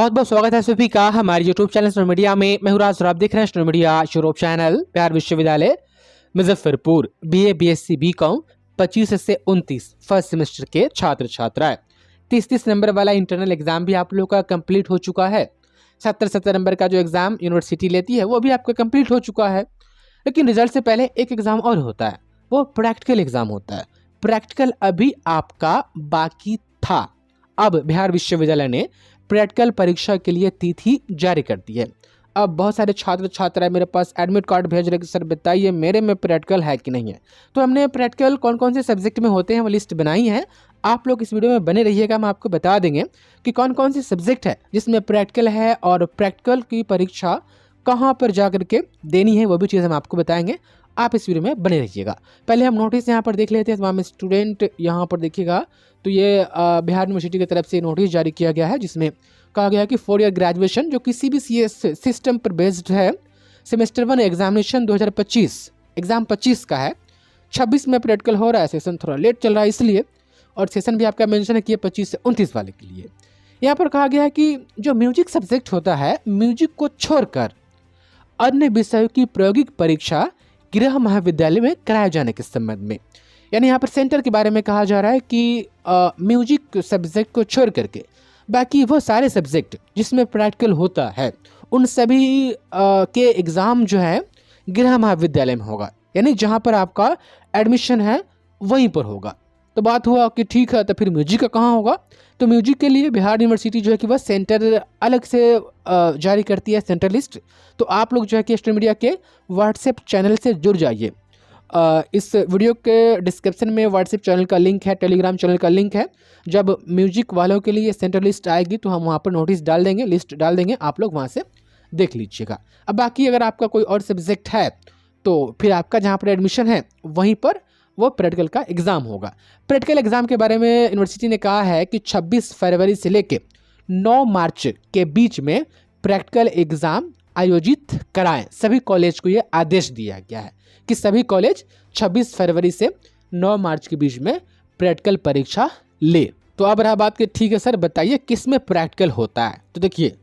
बहुत बहुत स्वागत है सभी का हमारे YouTube चैनल स्टूडेंट मीडिया में। मैं हूं राज और आप देख रहे हैं student media YouTube channel. Bihar विश्वविद्यालय मुजफ्फरपुर BA BSc BCom 25 से 29 फर्स्ट सेमेस्टर के छात्र छात्राएं 30 नंबर वाला इंटरनल एग्जाम भी आप लोगों का कंप्लीट हो चुका है। 70 नंबर का जो एग्जाम यूनिवर्सिटी लेती है वो भी आपका कंप्लीट हो चुका है। लेकिन रिजल्ट से पहले एक एग्जाम और होता है, वो प्रैक्टिकल एग्जाम होता है। प्रैक्टिकल अभी आपका बाकी था। अब बिहार विश्वविद्यालय ने प्रैक्टिकल परीक्षा के लिए तिथि जारी कर दी है। अब बहुत सारे छात्र छात्राएं मेरे पास एडमिट कार्ड भेज रहे कि सर बताइए मेरे में प्रैक्टिकल है कि नहीं है। तो हमने प्रैक्टिकल कौन कौन से सब्जेक्ट में होते हैं वो लिस्ट बनाई है। आप लोग इस वीडियो में बने रहिएगा, हम आपको बता देंगे कि कौन कौन से सब्जेक्ट है जिसमें प्रैक्टिकल है और प्रैक्टिकल की परीक्षा कहाँ पर जा करके देनी है, वो भी चीज़ हम आपको बताएंगे। आप इस वीडियो में बने रहिएगा। पहले हम नोटिस यहाँ पर देख लेते हैं। तमाम स्टूडेंट यहाँ पर देखिएगा तो ये बिहार यूनिवर्सिटी की तरफ से नोटिस जारी किया गया है, जिसमें कहा गया है कि 4 ईयर ग्रेजुएशन जो कि CBCS सिस्टम पर बेस्ड है, सेमेस्टर 1 एग्जामिनेशन 2025 एग्जाम 25 का है। 26 में प्रैक्टिकल हो रहा है, सेशन थोड़ा लेट चल रहा है इसलिए, और सेशन भी आपका मेंशन है कि ये 25 से 29 वाले के लिए। यहाँ पर कहा गया है कि जो म्यूजिक सब्जेक्ट होता है, म्यूजिक को छोड़कर अन्य विषयों की प्रायोगिक परीक्षा गृह महाविद्यालय में कराए जाने के संबंध में, यानी यहाँ पर सेंटर के बारे में कहा जा रहा है कि म्यूजिक सब्जेक्ट को छोड़ करके बाकी वो सारे सब्जेक्ट जिसमें प्रैक्टिकल होता है उन सभी के एग्ज़ाम जो है गृह महाविद्यालय में होगा, यानी जहाँ पर आपका एडमिशन है वहीं पर होगा। तो बात हुआ कि ठीक है, तो फिर म्यूजिक का कहाँ होगा। तो म्यूजिक के लिए बिहार यूनिवर्सिटी जो है कि वह सेंटर अलग से जारी करती है, सेंटर लिस्ट। तो आप लोग जो है कि स्टूडेंट मीडिया के व्हाट्सएप चैनल से जुड़ जाइए। इस वीडियो के डिस्क्रिप्शन में व्हाट्सएप चैनल का लिंक है, टेलीग्राम चैनल का लिंक है। जब म्यूजिक वालों के लिए सेंटर लिस्ट आएगी तो हम वहाँ पर नोटिस डाल देंगे, लिस्ट डाल देंगे, आप लोग वहाँ से देख लीजिएगा। अब बाकी अगर आपका कोई और सब्जेक्ट है तो फिर आपका जहाँ पर एडमिशन है वहीं पर वो प्रैक्टिकल का एग्ज़ाम होगा। प्रैक्टिकल एग्ज़ाम के बारे में यूनिवर्सिटी ने कहा है कि 26 फरवरी से लेकर 9 मार्च के बीच में प्रैक्टिकल एग्ज़ाम आयोजित कराएं। सभी कॉलेज को ये आदेश दिया गया है कि सभी कॉलेज 26 फरवरी से 9 मार्च के बीच में प्रैक्टिकल परीक्षा ले। तो अब रहा बात कि ठीक है सर बताइए किस में प्रैक्टिकल होता है। तो देखिए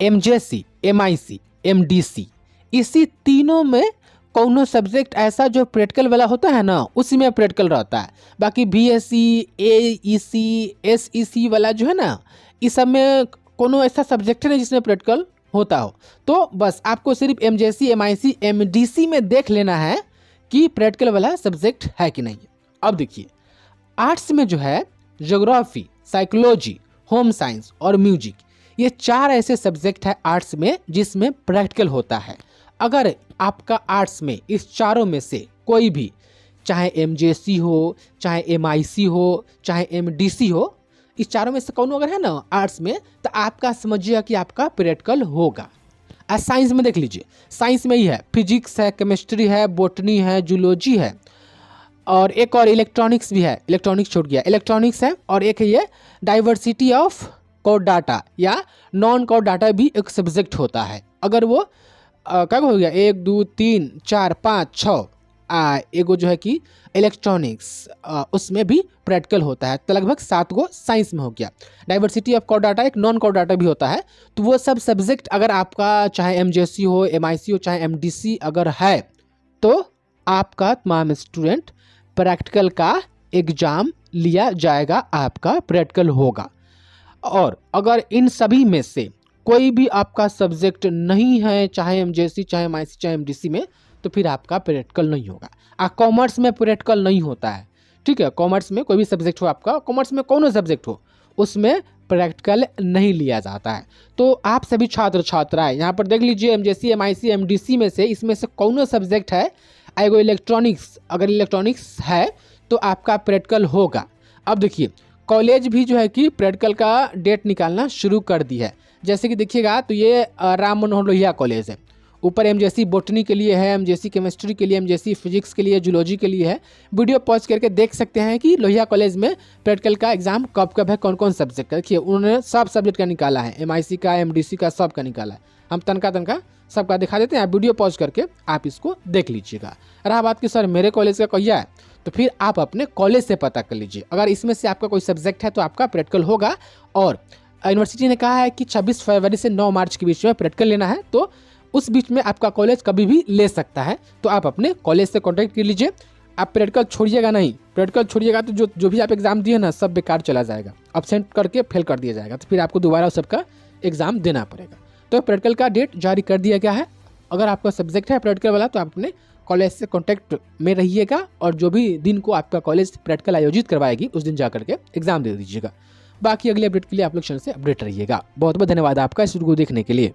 MJC, MIC, MDC, इसी तीनों में कौनो सब्जेक्ट ऐसा जो प्रैक्टिकल वाला होता है ना, उसी में प्रैक्टिकल रहता है। बाकी BSc, AEC, SEC वाला जो है ना, इस सब में कोनो ऐसा सब्जेक्ट है नहीं जिसमें प्रैक्टिकल होता हो। तो बस आपको सिर्फ MJC, MIC, MDC में देख लेना है कि प्रैक्टिकल वाला सब्जेक्ट है कि नहीं। अब देखिए आर्ट्स में जो है ज्योग्राफी, साइकोलॉजी, होम साइंस और म्यूजिक, ये 4 ऐसे सब्जेक्ट है आर्ट्स में जिसमें प्रैक्टिकल होता है। अगर आपका आर्ट्स में इस चारों में से कोई भी, चाहे MJC हो, चाहे MIC हो, चाहे MDC हो, इस चारों में से कौन अगर है ना आर्ट्स में, तो आपका समझिएगा कि आपका प्रैक्टिकल होगा। साइंस में देख लीजिए, साइंस में ही है, फिजिक्स है, केमिस्ट्री है, बॉटनी है, जूलॉजी है, और एक और इलेक्ट्रॉनिक्स भी है। इलेक्ट्रॉनिक्स छूट गया, इलेक्ट्रॉनिक्स है, और एक है ये डाइवर्सिटी ऑफ कोड डाटा या नॉन कोड डाटा भी एक सब्जेक्ट होता है। अगर वो क्या हो गया 1 2 3 4 5 6 एगो जो है कि इलेक्ट्रॉनिक्स, उसमें भी प्रैक्टिकल होता है। तो लगभग 7 गो साइंस में हो गया। डाइवर्सिटी ऑफ कोड डाटा एक नॉन कोड डाटा भी होता है। तो वो सब सब्जेक्ट अगर आपका चाहे MJC हो, MIC हो, चाहे MDC अगर है तो आपका तमाम स्टूडेंट प्रैक्टिकल का एग्जाम लिया जाएगा, आपका प्रैक्टिकल होगा। और अगर इन सभी में से कोई भी आपका सब्जेक्ट नहीं है, चाहे MJC, चाहे MIC, चाहे MDC में, तो फिर आपका प्रैक्टिकल नहीं होगा। कॉमर्स में प्रैक्टिकल नहीं होता है, ठीक है। कॉमर्स में कोई भी सब्जेक्ट हो आपका, कॉमर्स में कौन सा सब्जेक्ट हो, उसमें प्रैक्टिकल नहीं लिया जाता है। तो आप सभी छात्र छात्राएं यहाँ पर देख लीजिए MJC, MIC, MDC में से इसमें से कौन सब्जेक्ट है। एगो इलेक्ट्रॉनिक्स, अगर इलेक्ट्रॉनिक्स है तो आपका प्रैक्टिकल होगा। अब देखिए कॉलेज भी जो है कि प्रैक्टिकल का डेट निकालना शुरू कर दी है। जैसे कि देखिएगा तो ये राम मनोहर लोहिया कॉलेज है, ऊपर MJC बॉटनी के लिए है, MJC केमिस्ट्री के लिए, MJC फिजिक्स के लिए, जूलॉजी के लिए है। वीडियो पॉज करके देख सकते हैं कि लोहिया कॉलेज में प्रैक्टिकल का एग्जाम कब कब है, कौन कौन सब्जेक्ट है। देखिए उन्होंने सब सब्जेक्ट का निकाला है, MIC का, MDC का, सब का निकाला है। हम तनका सबका दिखा देते हैं, आप वीडियो पॉज करके आप इसको देख लीजिएगा। रहा बात कि सर मेरे कॉलेज का कहिया है, तो फिर आप अपने कॉलेज से पता कर लीजिए। अगर इसमें से आपका कोई सब्जेक्ट है तो आपका प्रैक्टिकल होगा। और यूनिवर्सिटी ने कहा है कि 26 फरवरी से 9 मार्च के बीच में प्रैक्टिकल लेना है, तो उस बीच में आपका कॉलेज कभी भी ले सकता है। तो आप अपने कॉलेज से कॉन्टैक्ट कर लीजिए। आप प्रैक्टिकल छोड़िएगा नहीं, प्रैक्टिकल छोड़िएगा तो जो भी आप एग्जाम दिए ना सब बेकार चला जाएगा, अब्सेंट करके फेल कर दिया जाएगा, तो फिर आपको दोबारा उस सबका एग्जाम देना पड़ेगा। तो प्रैक्टिकल का डेट जारी कर दिया गया है। अगर आपका सब्जेक्ट है प्रैक्टिकल वाला तो आप अपने कॉलेज से कॉन्टैक्ट में रहिएगा और जो भी दिन को आपका कॉलेज प्रैक्टिकल आयोजित करवाएगी उस दिन जाकर के एग्जाम दे दीजिएगा। बाकी अगले अपडेट के लिए आप लोग चैनल से अपडेट रहिएगा। बहुत बहुत धन्यवाद आपका इस वीडियो को देखने के लिए।